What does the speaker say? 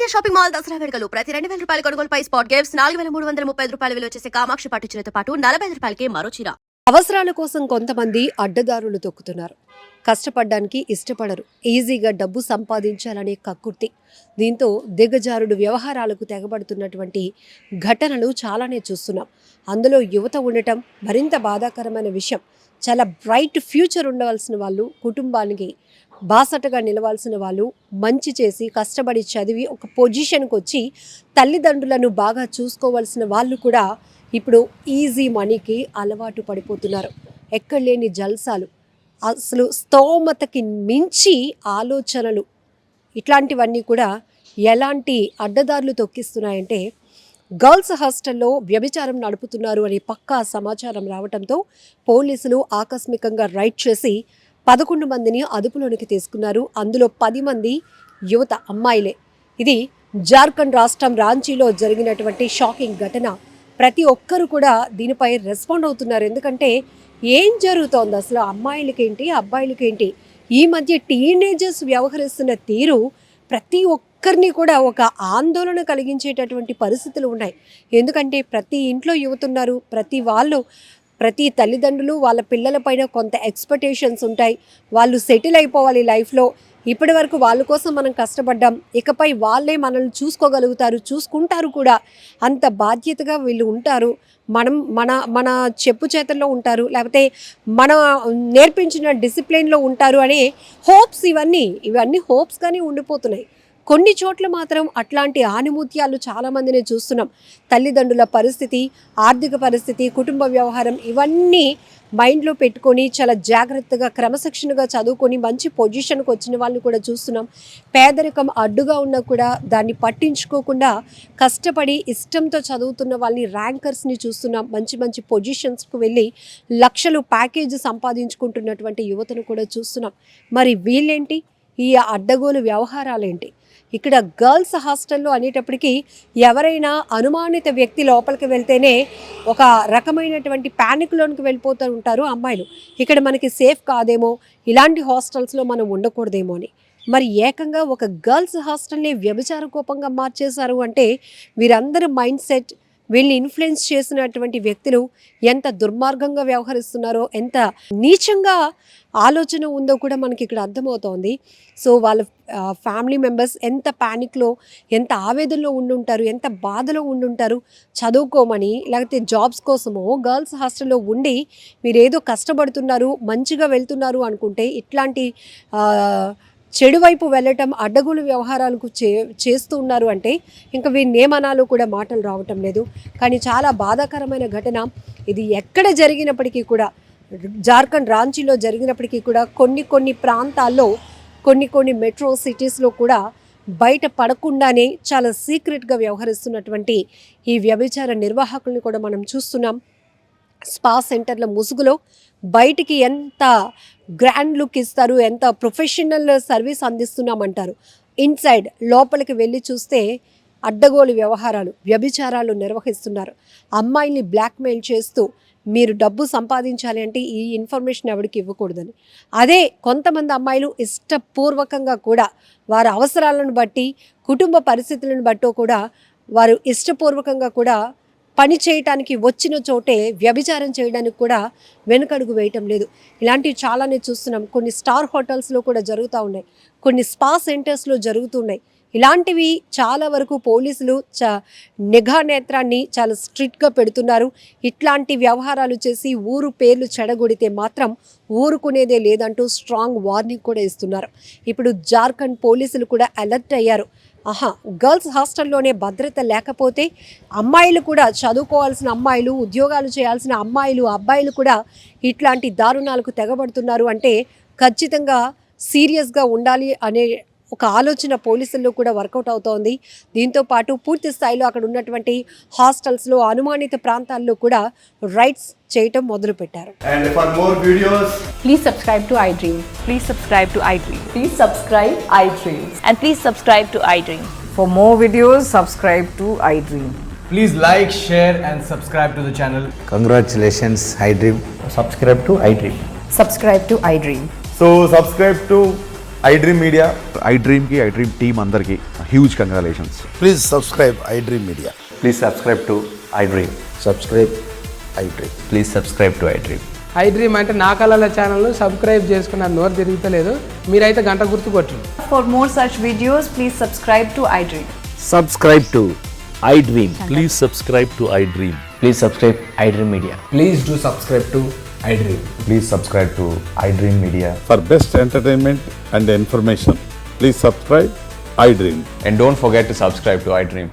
India shopping mall Dasara వేడుకలు ప్రతి 2000 రూపాయల కొనుగోలుపై స్పాట్ గిఫ్ట్స్ 4335 రూపాయల విలువ చేసే కామాక్షి పట్టు చీరతో పాటు 45 రూపాయలకే మరో చీర. అవసరాల కోసం కొంతమంది అడ్డదారులు తొక్కుతున్నారు. కష్టపడ్డానికి ఇష్టపడరు, ఈజీగా డబ్బు సంపాదించాలనే కక్కుర్తి. దీంతో దిగజారుడు వ్యవహారాలకు తెగబడుతున్నటువంటి ఘటనలు చాలానే చూస్తున్నాం. అందులో యువత ఉండటం మరింత బాధాకరమైన విషయం. చాలా బ్రైట్ ఫ్యూచర్ ఉండవలసిన వాళ్ళు, కుటుంబానికి బాసటగా నిలవాల్సిన వాళ్ళు, మంచి చేసి కష్టపడి చదివి ఒక పొజిషన్కి వచ్చి తల్లిదండ్రులను బాగా చూసుకోవాల్సిన వాళ్ళు కూడా ఇప్పుడు ఈజీ మనీకి అలవాటు పడిపోతున్నారు. ఎక్కడ లేని జల్సాలు, అసలు స్తోమతకి మించి ఆలోచనలు, ఇట్లాంటివన్నీ కూడా ఎలాంటి అడ్డదారులు తొక్కిస్తున్నాయంటే గర్ల్స్ హాస్టల్లో వ్యభిచారం నడుపుతున్నారు అనే పక్కా సమాచారం రావడంతో పోలీసులు ఆకస్మికంగా రైడ్ చేసి 11 మందిని అదుపులోనికి తీసుకున్నారు. అందులో 10 మంది యువత అమ్మాయిలే. ఇది జార్ఖండ్ రాష్ట్రం రాంచీలో జరిగినటువంటి షాకింగ్ ఘటన. ప్రతి ఒక్కరు కూడా దీనిపై రెస్పాండ్ అవుతున్నారు. ఎందుకంటే ఏం జరుగుతోంది అసలు, అమ్మాయిలకేంటి అబ్బాయిలకేంటి, ఈ మధ్య టీనేజర్స్ వ్యవహరిస్తున్న తీరు ప్రతి ఒక్కరిని కూడా ఒక ఆందోళన కలిగించేటటువంటి పరిస్థితులు ఉన్నాయి. ఎందుకంటే ప్రతి ఇంట్లో యువత ఉన్నారు, ప్రతి తల్లిదండ్రులు వాళ్ళ పిల్లలపైన కొంత ఎక్స్పెక్టేషన్స్ ఉంటాయి. వాళ్ళు సెటిల్ అయిపోవాలి లైఫ్లో. ఇప్పటి వరకు వాళ్ళ కోసం మనం కష్టపడ్డాం, ఇకపై వాళ్ళే మనల్ని చూసుకుంటారు కూడా. అంత బాధ్యతగా వీళ్ళు ఉంటారు. మన చెప్పు చేతల్లో ఉంటారు, లేకపోతే మన నేర్పించిన డిసిప్లిన్లో ఉంటారు అనే హోప్స్, ఇవన్నీ హోప్స్గానే ఉండిపోతున్నాయి. కొన్ని చోట్ల మాత్రం అట్లాంటి ఆనిముత్యాలు చాలామందిని చూస్తున్నాం. తల్లిదండ్రుల పరిస్థితి, ఆర్థిక పరిస్థితి, కుటుంబ వ్యవహారం ఇవన్నీ మైండ్లో పెట్టుకొని చాలా జాగ్రత్తగా క్రమశిక్షణగా చదువుకొని మంచి పొజిషన్కి వచ్చిన వాళ్ళని కూడా చూస్తున్నాం. పేదరికం అడ్డుగా ఉన్నా కూడా దాన్ని పట్టించుకోకుండా కష్టపడి ఇష్టంతో చదువుతున్న వాళ్ళని, ర్యాంకర్స్ని చూస్తున్నాం. మంచి పొజిషన్స్కి వెళ్ళి లక్షలు ప్యాకేజ్ సంపాదించుకుంటున్నటువంటి యువతను కూడా చూస్తున్నాం. మరి వీళ్ళేంటి, ఈ అడ్డగోలు వ్యవహారాలేంటి? ఇక్కడ గర్ల్స్ హాస్టల్లో అనేటప్పటికీ ఎవరైనా అనుమానిత వ్యక్తి లోపలికి వెళ్తేనే ఒక రకమైనటువంటి ప్యానిక్లోనికి వెళ్ళిపోతూ ఉంటారు అమ్మాయిలు. ఇక్కడ మనకి సేఫ్ కాదేమో, ఇలాంటి హాస్టల్స్లో మనం ఉండకూడదేమో అని. మరి ఏకంగా ఒక గర్ల్స్ హాస్టల్ని వ్యభిచార కోపంగా మార్చేశారు అంటే వీరందరూ మైండ్ సెట్, వీళ్ళని ఇన్ఫ్లుయెన్స్ చేసినటువంటి వ్యక్తులు ఎంత దుర్మార్గంగా వ్యవహరిస్తున్నారో, ఎంత నీచంగా ఆలోచన ఉందో కూడా మనకి ఇక్కడ అర్థమవుతోంది. సో వాళ్ళ ఫ్యామిలీ మెంబర్స్ ఎంత ప్యానిక్లో, ఎంత ఆవేదనలో ఉండుంటారు, ఎంత బాధలో ఉండుంటారు. చదువుకోమని లేకపోతే జాబ్స్ కోసమో గర్ల్స్ హాస్టల్లో ఉండి మీరేదో కష్టపడుతున్నారు, మంచిగా వెళ్తున్నారు అనుకుంటే ఇట్లాంటి చెడు వైపు వెళ్ళటం, అడ్డగోలు వ్యవహారాలకు చేస్తూ ఉన్నారు అంటే ఇంకా వీరిని ఏమనాలో కూడా మాటలు రావటం లేదు. కానీ చాలా బాధాకరమైన ఘటన ఇది. ఎక్కడ జరిగినప్పటికీ కూడా, జార్ఖండ్ రాంచీలో జరిగినప్పటికీ కూడా కొన్ని ప్రాంతాల్లో, కొన్ని మెట్రో సిటీస్లో కూడా బయట పడకుండానే చాలా సీక్రెట్గా వ్యవహరిస్తున్నటువంటి ఈ వ్యభిచార నిర్వాహకుల్ని కూడా మనం చూస్తున్నాం. స్పా సెంటర్ల ముసుగులో బయటికి ఎంత గ్రాండ్ లుక్ ఇస్తారు, ఎంత ప్రొఫెషనల్ సర్వీస్ అందిస్తున్నామంటారు. ఇన్సైడ్ లోపలికి వెళ్ళి చూస్తే అడ్డగోలు వ్యవహారాలు, వ్యభిచారాలు నిర్వహిస్తున్నారు. అమ్మాయిల్ని బ్లాక్మెయిల్ చేస్తూ మీరు డబ్బు సంపాదించాలి అంటే ఈ ఇన్ఫర్మేషన్ ఎవరికి ఇవ్వకూడదని. అదే కొంతమంది అమ్మాయిలు ఇష్టపూర్వకంగా కూడా వారి అవసరాలను బట్టి, కుటుంబ పరిస్థితులను బట్టో కూడా వారు ఇష్టపూర్వకంగా కూడా పని చేయటానికి వచ్చిన చోటే వ్యభిచారం చేయడానికి కూడా వెనుకడుగు వేయటం లేదు. ఇలాంటివి చాలానే చూస్తున్నాం. కొన్ని స్టార్ హోటల్స్లో కూడా జరుగుతూ ఉన్నాయి, కొన్ని స్పా సెంటర్స్లో జరుగుతున్నాయి. ఇలాంటివి చాలా వరకు పోలీసులు నిఘా నేత్రాన్ని చాలా స్ట్రిక్ట్గా పెడుతున్నారు. ఇట్లాంటి వ్యవహారాలు చేసి ఊరు పేర్లు చెడగొడితే మాత్రం ఊరుకునేదే లేదంటూ స్ట్రాంగ్ వార్నింగ్ కూడా ఇస్తున్నారు. ఇప్పుడు జార్ఖండ్ పోలీసులు కూడా అలర్ట్ అయ్యారు. గర్ల్స్ హాస్టల్లోనే భద్రత లేకపోతే అమ్మాయిలు కూడా, చదువుకోవాల్సిన అమ్మాయిలు, ఉద్యోగాలు చేయాల్సిన అమ్మాయిలు, అబ్బాయిలు కూడా ఇట్లాంటి దారుణాలకు తెగబడుతున్నారు అంటే ఖచ్చితంగా సీరియస్గా ఉండాలి అనే ఒక ఆలోచన పోలీసుల్లో కూడా వర్కౌట్ అవుతోంది. దీంతో పాటు పూర్తి స్థాయిలో అక్కడ ఉన్నటువంటి హాస్టల్స్లో, అనుమానిత ప్రాంతాల్లో కూడా రైడ్స్ చేయటం మొదలుపెట్టారు. And for more videos, please subscribe to iDream. Please subscribe to iDream. Please subscribe iDream. And please subscribe to iDream. For more videos, subscribe to iDream. please like, share and subscribe to the channel. Congratulations, iDream. Subscribe to iDream. Subscribe to iDream. So subscribe to iDream Media. iDream కి iDream team అందరికీ huge congratulations. Please subscribe iDream Media. Please subscribe to iDream. Subscribe iDream. Please subscribe to iDream. I dream అంటే నా కళల ఛానల్ను subscribe చేసుకున్న నోరు తిరుగుతలేదు, మీరైతే గంట గుర్తు కొట్టండి. For more such videos, please subscribe to iDream. Subscribe to iDream. Please subscribe to iDream. Please subscribe iDream Media. Please do subscribe to iDream. Please subscribe to iDream Media. For best entertainment and information, please subscribe iDream. And don't forget to subscribe to iDream.